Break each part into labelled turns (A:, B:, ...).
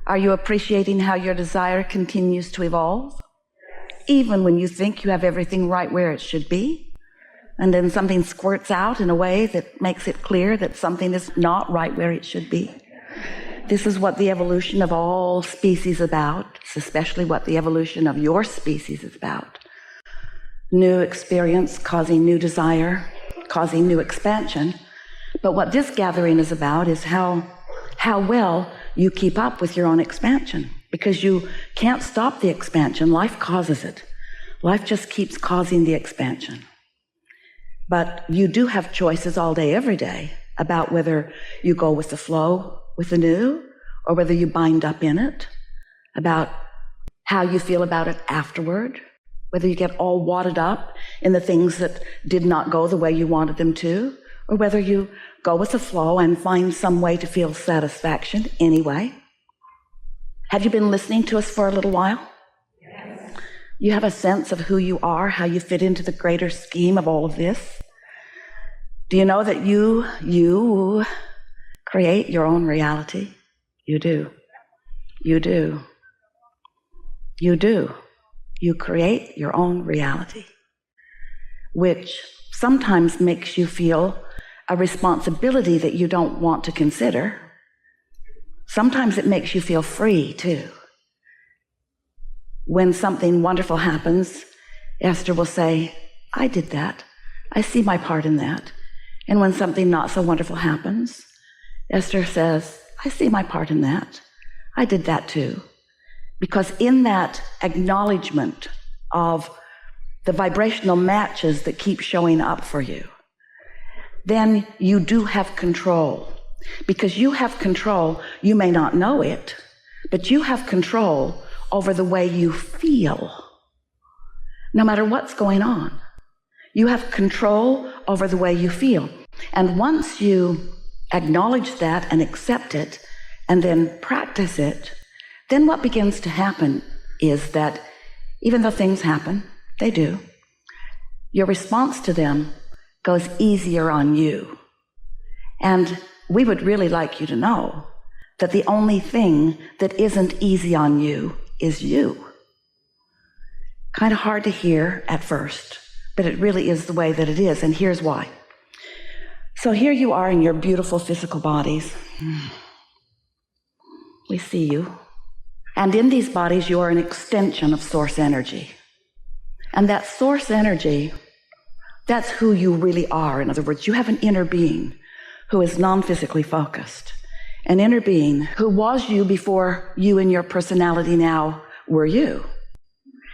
A: Are you appreciating how your desire continues to evolve? Even when you think you have everything right where it should be, and then something squirts out in a way that makes it clear that something is not right where it should be. This is what the evolution of all species is about. It's especially what the evolution of your species is about. New experience causing new desire, causing new expansion. But what this gathering is about is how well you keep up with your own expansion, because you can't stop the expansion. Life causes it. Life just keeps causing the expansion. But you do have choices all day, every day, about whether you go with the flow, with the new, or whether you bind up in it, about how you feel about it afterward, whether you get all wadded up in the things that did not go the way you wanted them to, or whether you go with the flow and find some way to feel satisfaction anyway. Have you been listening to us for a little while? Yes. You have a sense of who you are, how you fit into the greater scheme of all of this? Do you know that you create your own reality? You do. You do. You do. You create your own reality, which sometimes makes you feel a responsibility that you don't want to consider. Sometimes it makes you feel free, too. When something wonderful happens, Esther will say, I did that. I see my part in that. And when something not so wonderful happens, Esther says, I see my part in that. I did that, too. Because in that acknowledgement of the vibrational matches that keep showing up for you, then you do have control. Because you have control, you may not know it, but you have control over the way you feel. No matter what's going on, you have control over the way you feel. And once you acknowledge that and accept it, and then practice it, then what begins to happen is that even though things happen, they do, your response to them goes easier on you. And we would really like you to know that the only thing that isn't easy on you is you. Kind of hard to hear at first, but it really is the way that it is, and here's why. So here you are in your beautiful physical bodies. We see you. And in these bodies, you are an extension of source energy. And that source energy, that's who you really are. In other words, you have an inner being who is non-physically focused. An inner being who was you before you and your personality now were you.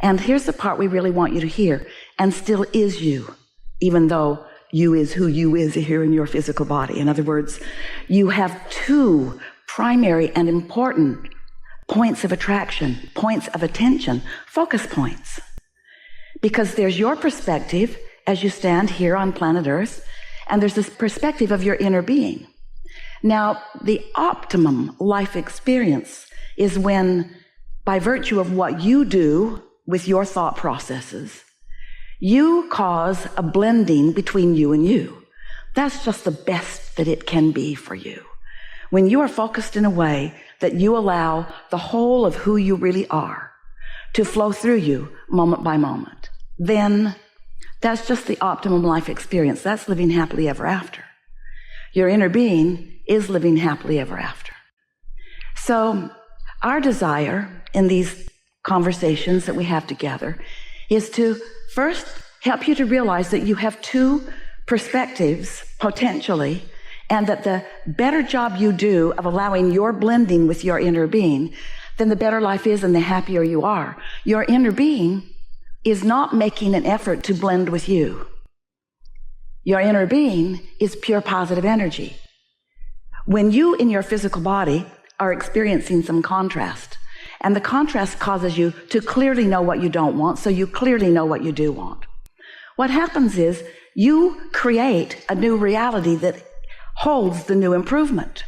A: And here's the part we really want you to hear, and still is you, even though you is who you is here in your physical body. In other words, you have two primary and important points of attraction, points of attention, focus points. Because there's your perspective as you stand here on planet Earth, and there's this perspective of your inner being. Now, the optimum life experience is when, by virtue of what you do with your thought processes, you cause a blending between you and you. That's just the best that it can be for you. When you are focused in a way that you allow the whole of who you really are to flow through you moment by moment, then that's just the optimum life experience. That's living happily ever after. Your inner being is living happily ever after. So our desire in these conversations that we have together is to first help you to realize that you have two perspectives potentially, and that the better job you do of allowing your blending with your inner being, then the better life is and the happier you are. Your inner being is not making an effort to blend with you. Your inner being is pure positive energy. When you in your physical body are experiencing some contrast, and the contrast causes you to clearly know what you don't want, so you clearly know what you do want. What happens is you create a new reality that holds the new improvement.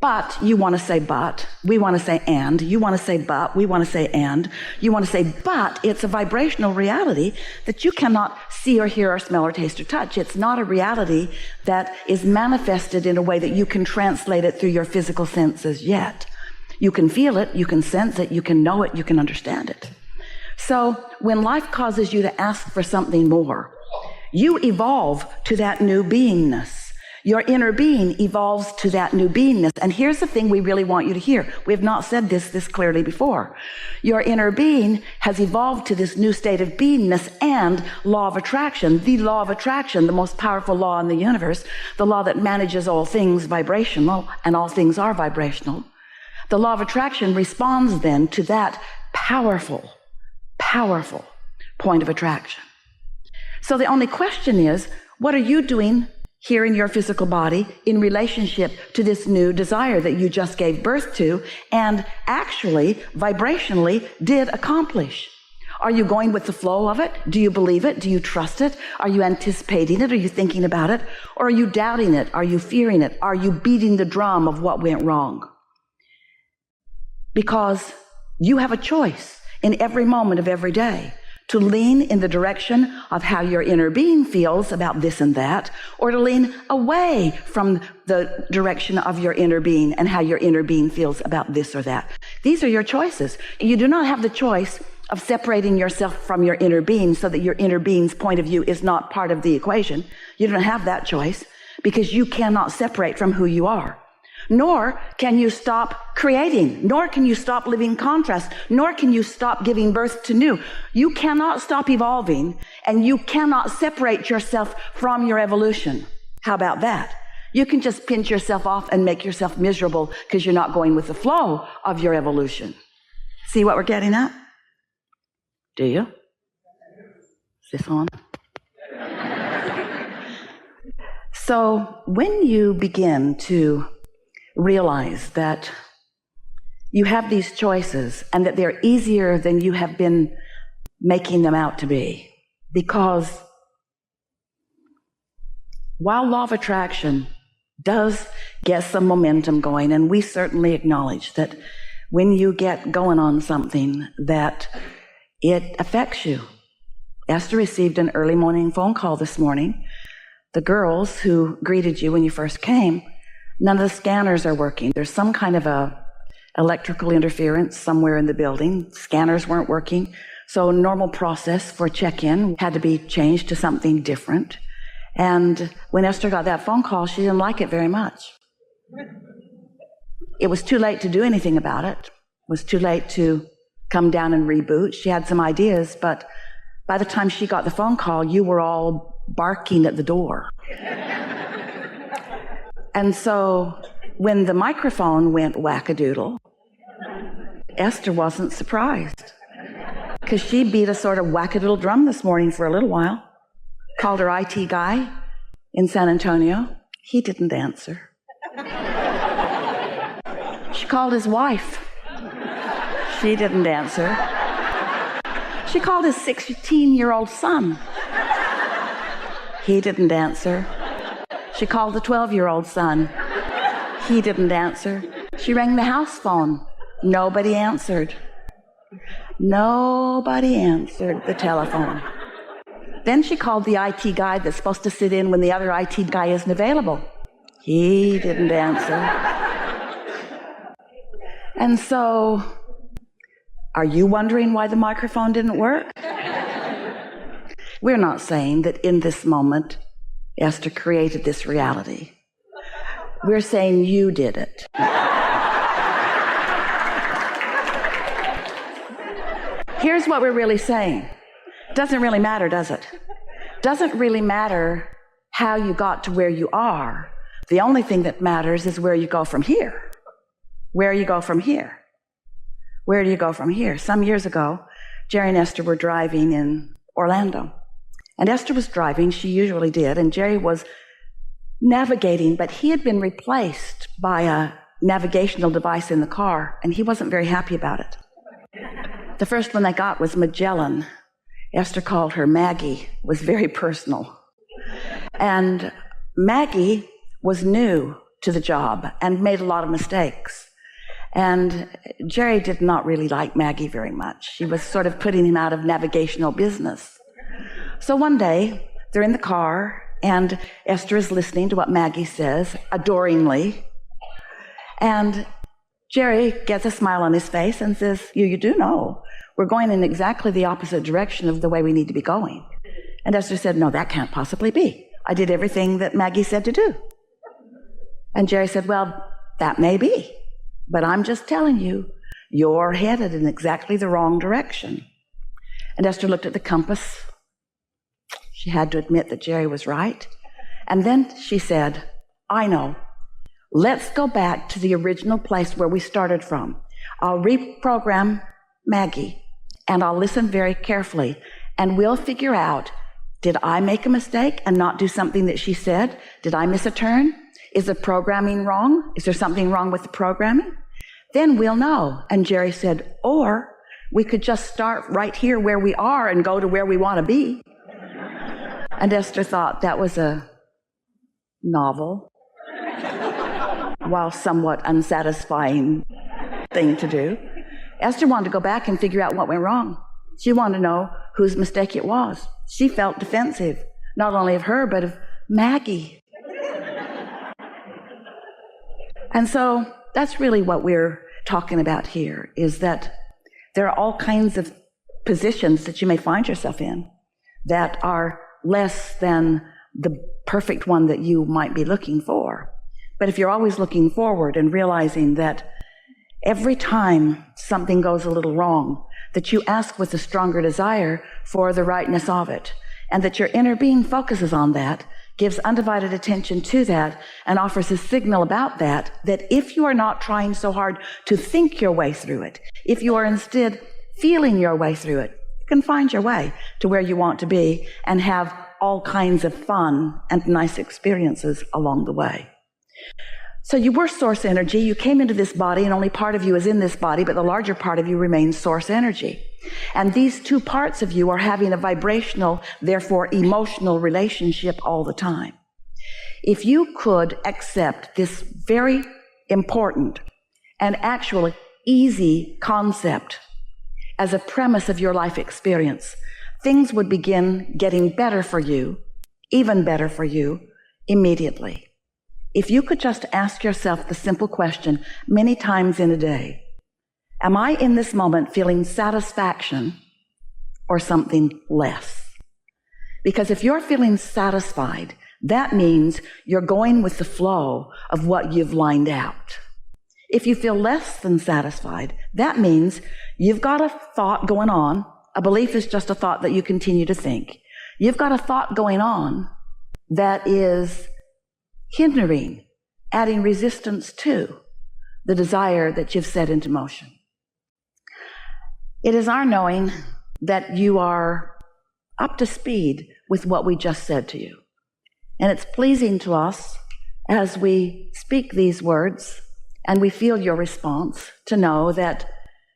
A: But you want to say but, we want to say and, you want to say but, we want to say and, you want to say but. It's a vibrational reality that you cannot see or hear or smell or taste or touch. It's not a reality that is manifested in a way that you can translate it through your physical senses yet. You can feel it, you can sense it, you can know it, you can understand it. So when life causes you to ask for something more, you evolve to that new beingness. Your inner being evolves to that new beingness. And here's the thing we really want you to hear. We have not said this clearly before. Your inner being has evolved to this new state of beingness and law of attraction. The law of attraction, the most powerful law in the universe, the law that manages all things vibrational, and all things are vibrational. The law of attraction responds then to that powerful point of attraction. So the only question is, what are you doing here in your physical body in relationship to this new desire that you just gave birth to and actually vibrationally did accomplish? Are you going with the flow of it? Do you believe it? Do you trust it? Are you anticipating it? Are you thinking about it? Or are you doubting it? Are you fearing it? Are you beating the drum of what went wrong? Because you have a choice in every moment of every day to lean in the direction of how your inner being feels about this and that, or to lean away from the direction of your inner being and how your inner being feels about this or that. These are your choices. You do not have the choice of separating yourself from your inner being so that your inner being's point of view is not part of the equation. You don't have that choice because you cannot separate from who you are. Nor can you stop creating, nor can you stop living contrast, nor can you stop giving birth to new. You cannot stop evolving, and you cannot separate yourself from your evolution. How about that? You can just pinch yourself off and make yourself miserable because you're not going with the flow of your evolution. See what we're getting at? Do you? Is this on? So when you begin to realize that you have these choices and that they're easier than you have been making them out to be. Because while law of attraction does get some momentum going, and we certainly acknowledge that when you get going on something that it affects you. Esther received an early morning phone call this morning. The girls who greeted you when you first came, none of the scanners are working. There's some kind of a electrical interference somewhere in the building. Scanners weren't working. So normal process for check-in had to be changed to something different. And when Esther got that phone call, she didn't like it very much. It was too late to do anything about it. It was too late to come down and reboot. She had some ideas, but by the time she got the phone call, you were all barking at the door. And so when the microphone went whack-a-doodle, Esther wasn't surprised because she beat a sort of whack-a-doodle drum this morning for a little while. Called her IT guy in San Antonio. He didn't answer. She called his wife. She didn't answer. She called his 16-year-old son. He didn't answer. She called the 12-year-old son. He didn't answer. She rang the house phone. Nobody answered. Nobody answered the telephone. Then she called the IT guy that's supposed to sit in when the other IT guy isn't available. He didn't answer. And so, are you wondering why the microphone didn't work? We're not saying that in this moment, Esther created this reality. We're saying you did it. Here's what we're really saying. Doesn't really matter, does it? Doesn't really matter how you got to where you are. The only thing that matters is where you go from here. Where you go from here. Where do you go from here? Some years ago, Jerry and Esther were driving in Orlando. And Esther was driving, she usually did, and Jerry was navigating, but he had been replaced by a navigational device in the car, and he wasn't very happy about it. The first one they got was Magellan. Esther called her Maggie. It was very personal. And Maggie was new to the job and made a lot of mistakes. And Jerry did not really like Maggie very much. She was sort of putting him out of navigational business. So one day, they're in the car, and Esther is listening to what Maggie says, adoringly. And Jerry gets a smile on his face and says, you do know we're going in exactly the opposite direction of the way we need to be going. And Esther said, no, that can't possibly be. I did everything that Maggie said to do. And Jerry said, well, that may be, but I'm just telling you, you're headed in exactly the wrong direction. And Esther looked at the compass. She had to admit that Jerry was right. And then she said, I know. Let's go back to the original place where we started from. I'll reprogram Maggie, and I'll listen very carefully, and we'll figure out, did I make a mistake and not do something that she said? Did I miss a turn? Is the programming wrong? Is there something wrong with the programming? Then we'll know. And Jerry said, or we could just start right here where we are and go to where we want to be. And Esther thought that was a novel, while somewhat unsatisfying thing to do. Esther wanted to go back and figure out what went wrong. She wanted to know whose mistake it was. She felt defensive, not only of her, but of Maggie. And so that's really what we're talking about here, is that there are all kinds of positions that you may find yourself in that are less than the perfect one that you might be looking for. But if you're always looking forward and realizing that every time something goes a little wrong, that you ask with a stronger desire for the rightness of it, and that your inner being focuses on that, gives undivided attention to that, and offers a signal about that, that if you are not trying so hard to think your way through it, if you are instead feeling your way through it, you can find your way to where you want to be and have all kinds of fun and nice experiences along the way. So you were source energy. You came into this body, and only part of you is in this body, but the larger part of you remains source energy. And these two parts of you are having a vibrational, therefore emotional relationship all the time. If you could accept this very important and actually easy concept as a premise of your life experience, things would begin getting better for you, even better for you, immediately. If you could just ask yourself the simple question many times in a day, am I in this moment feeling satisfaction or something less? Because if you're feeling satisfied, that means you're going with the flow of what you've lined out. If you feel less than satisfied, that means you've got a thought going on. A belief is just a thought that you continue to think. You've got a thought going on that is hindering, adding resistance to the desire that you've set into motion. It is our knowing that you are up to speed with what we just said to you. And it's pleasing to us as we speak these words and we feel your response to know that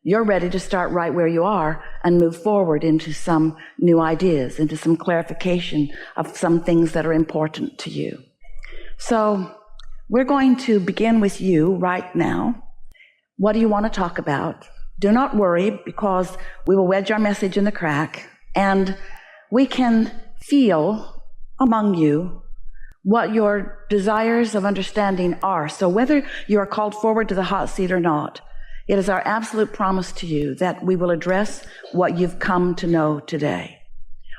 A: you're ready to start right where you are and move forward into some new ideas, into some clarification of some things that are important to you. So we're going to begin with you right now. What do you want to talk about? Do not worry, because we will wedge our message in the crack, and we can feel among you what your desires of understanding are. So whether you are called forward to the hot seat or not, it is our absolute promise to you that we will address what you've come to know today.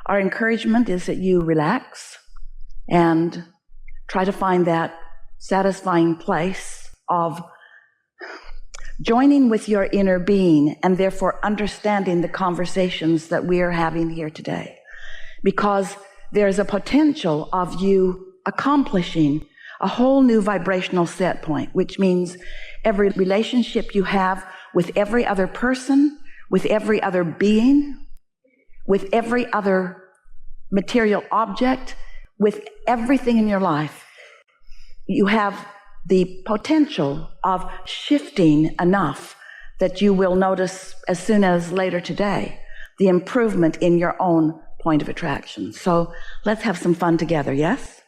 A: Our encouragement is that you relax and try to find that satisfying place of joining with your inner being and therefore understanding the conversations that we are having here today. Because there's a potential of you accomplishing a whole new vibrational set point, which means every relationship you have with every other person, with every other being, with every other material object, with everything in your life, you have the potential of shifting enough that you will notice as soon as later today the improvement in your own point of attraction. So let's have some fun together, yes?